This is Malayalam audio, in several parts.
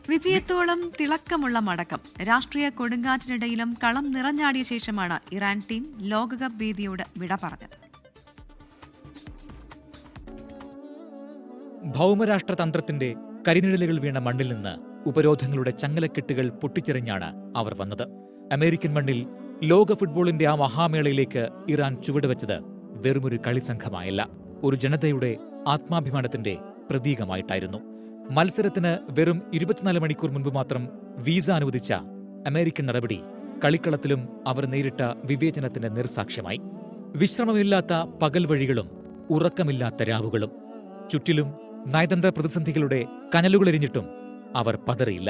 വിജയത്തോളം തിളക്കമുള്ള മടക്കം. രാഷ്ട്രീയ കൊടുങ്കാറ്റിനിടയിലും കളം നിറഞ്ഞാടിയ ശേഷമാണ് ഇറാൻ ടീം ലോകകപ്പ് വേദിയോട് വിട പറഞ്ഞത്. ഭൗമരാഷ്ട്രതന്ത്രത്തിന്റെ കരിനിഴലുകൾ വീണ മണ്ണിൽ നിന്ന് ഉപരോധങ്ങളുടെ ചങ്ങലക്കെട്ടുകൾ പൊട്ടിച്ചെറിഞ്ഞാണ് അവർ വന്നത്. അമേരിക്കൻ മണ്ണിൽ ലോക ഫുട്ബോളിന്റെ ആ മഹാമേളയിലേക്ക് ഇറാൻ ചുവടുവെച്ചത് വെറുമൊരു കളിസംഘമായല്ല, ഒരു ജനതയുടെ ആത്മാഭിമാനത്തിന്റെ പ്രതീകമായിട്ടായിരുന്നു. മത്സരത്തിന് വെറും 24 മണിക്കൂർ മുൻപ് മാത്രം വീസ അനുവദിച്ച അമേരിക്കൻ നടപടി കളിക്കളത്തിലും അവർ നേരിട്ട വിവേചനത്തിന്റെ നിർസാക്ഷ്യമായി. വിശ്രമമില്ലാത്ത പകൽ വഴികളും ഉറക്കമില്ലാത്ത രാവുകളും, ചുറ്റിലും നയതന്ത്ര പ്രതിസന്ധികളുടെ കനലുകളെരിഞ്ഞിട്ടും അവർ പതറിയില്ല.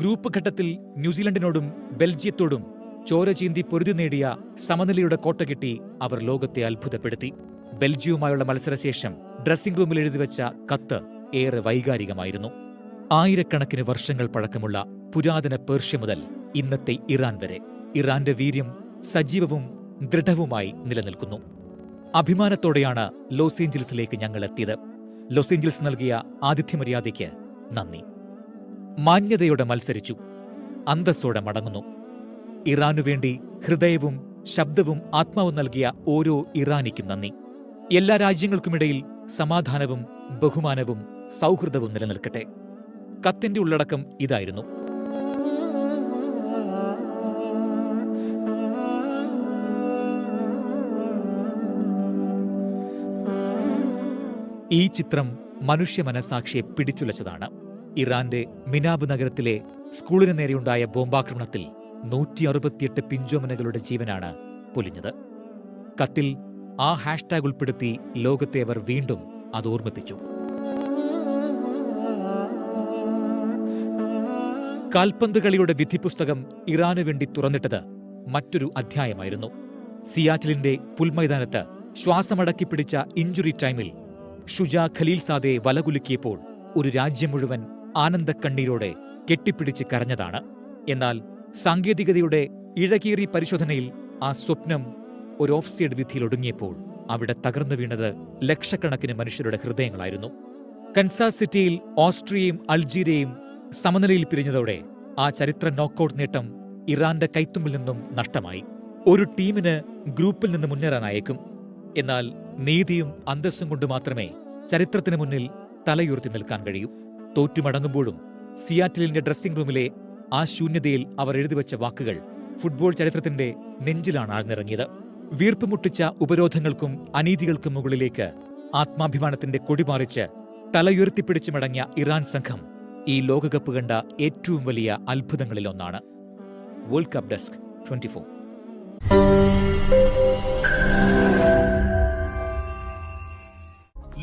ഗ്രൂപ്പ് ഘട്ടത്തിൽ ന്യൂസിലൻഡിനോടും ബെൽജിയത്തോടും ചോര ചീന്തി പൊരുതി നേടിയ സമനിലയുടെ കോട്ട കെട്ടി അവർ ലോകത്തെ അത്ഭുതപ്പെടുത്തി. ബെൽജിയവുമായുള്ള മത്സരശേഷം ഡ്രസ്സിംഗ് റൂമിൽ എഴുതിവെച്ച കത്ത് ഏറെ വൈകാരികമായിരുന്നു. ആയിരക്കണക്കിന് വർഷങ്ങൾ പഴക്കമുള്ള പുരാതന പേർഷ്യ മുതൽ ഇന്നത്തെ ഇറാൻ വരെ ഇറാന്റെ വീര്യം സജീവവും ദൃഢവുമായി നിലനിൽക്കുന്നു. അഭിമാനത്തോടെയാണ് ലോസ് ഏഞ്ചൽസിലേക്ക് ഞങ്ങൾ എത്തിയത്. ലോസ് ഏഞ്ചൽസ് നൽകിയ ആതിഥ്യമര്യാദയ്ക്ക് നന്ദി. മാന്യതയോടെ മത്സരിച്ചു, അന്തസ്സോടെ മടങ്ങുന്നു. ഇറാനുവേണ്ടി ഹൃദയവും ശബ്ദവും ആത്മാവും നൽകിയ ഓരോ ഇറാനിക്കും നന്ദി. എല്ലാ രാജ്യങ്ങൾക്കുമിടയിൽ സമാധാനവും ബഹുമാനവും സൗഹൃദവും നിലനിൽക്കട്ടെ. കത്തിന്റെ ഉള്ളടക്കം ഇതായിരുന്നു. ഈ ചിത്രം മനുഷ്യ മനസാക്ഷിയെ പിടിച്ചുലച്ചതാണ്. ഇറാന്റെ മിനാബ് നഗരത്തിലെ സ്കൂളിന് നേരെയുണ്ടായ ബോംബാക്രമണത്തിൽ 168 പിഞ്ചോമനകളുടെ ജീവനാണ് പൊലിഞ്ഞത്. കത്തിൽ ആ ഹാഷ്ടാഗ് ഉൾപ്പെടുത്തി ലോകത്തെ അവർ വീണ്ടും അത് ഓർമ്മിപ്പിച്ചു. കാൽപന്ത് കളിയുടെ വിധിപുസ്തകം ഇറാനു വേണ്ടി തുറന്നിട്ടത് മറ്റൊരു അധ്യായമായിരുന്നു. സിയാറ്റിലിന്റെ പുൽമൈതാനത്ത് ശ്വാസമടക്കി പിടിച്ച ഇഞ്ചുറി ടൈമിൽ ഷുജാ ഖലീൽസാദെ വലകുലുക്കിയപ്പോൾ ഒരു രാജ്യം മുഴുവൻ ആനന്ദക്കണ്ണീരോടെ കെട്ടിപ്പിടിച്ച് കരഞ്ഞതാണ്. എന്നാൽ സാങ്കേതികതയുടെ ഇഴകീറി പരിശോധനയിൽ ആ സ്വപ്നം ഒരു ഓഫ് സൈഡ് വിധിയിൽ ഒടുങ്ങിയപ്പോൾ അവിടെ തകർന്നു വീണത് ലക്ഷക്കണക്കിന് മനുഷ്യരുടെ ഹൃദയങ്ങളായിരുന്നു. കൻസാസ് സിറ്റിയിൽ ഓസ്ട്രിയയും അൾജീരിയയും സമനിലയിൽ പിരിഞ്ഞതോടെ ആ ചരിത്ര നോക്കൌട്ട് നേട്ടം ഇറാന്റെ കൈത്തുമ്പിൽ നിന്നും നഷ്ടമായി. ഒരു ടീമിന് ഗ്രൂപ്പിൽ നിന്ന് മുന്നേറാനായേക്കും, എന്നാൽ നീതിയും അന്തസ്സും കൊണ്ട് മാത്രമേ ചരിത്രത്തിന് മുന്നിൽ തലയുയർത്തി നിൽക്കാൻ കഴിയൂ. തോറ്റുമടങ്ങുമ്പോഴും സിയാറ്റിലിന്റെ ഡ്രസ്സിംഗ് റൂമിലെ ആ ശൂന്യതയിൽ അവർ എഴുതിവെച്ച വാക്കുകൾ ഫുട്ബോൾ ചരിത്രത്തിന്റെ നെഞ്ചിലാണ് ആഴ്ന്നിറങ്ങിയത്. വീർപ്പുമുട്ടിച്ച ഉപരോധങ്ങൾക്കും അനീതികൾക്കും മുകളിലേക്ക് ആത്മാഭിമാനത്തിന്റെ കൊടിപാറിച്ച് തലയുയർത്തിപ്പിടിച്ചു മടങ്ങിയ ഇറാൻ സംഘം ഈ ലോകകപ്പ് കണ്ട ഏറ്റവും വലിയ അത്ഭുതങ്ങളിലൊന്നാണ്. World cup desk 24.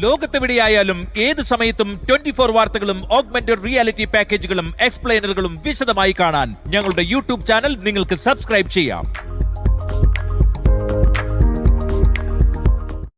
ലോകത്തെവിടെയായാലും ഏത് സമയത്തും 24 വാർത്തകളും ഓഗ്മെന്റഡ് റിയാലിറ്റി പാക്കേജുകളും എക്സ്പ്ലെയിനറുകളും വിശദമായി കാണാൻ ഞങ്ങളുടെ യൂട്യൂബ് ചാനൽ നിങ്ങൾക്ക് സബ്സ്ക്രൈബ് ചെയ്യാം.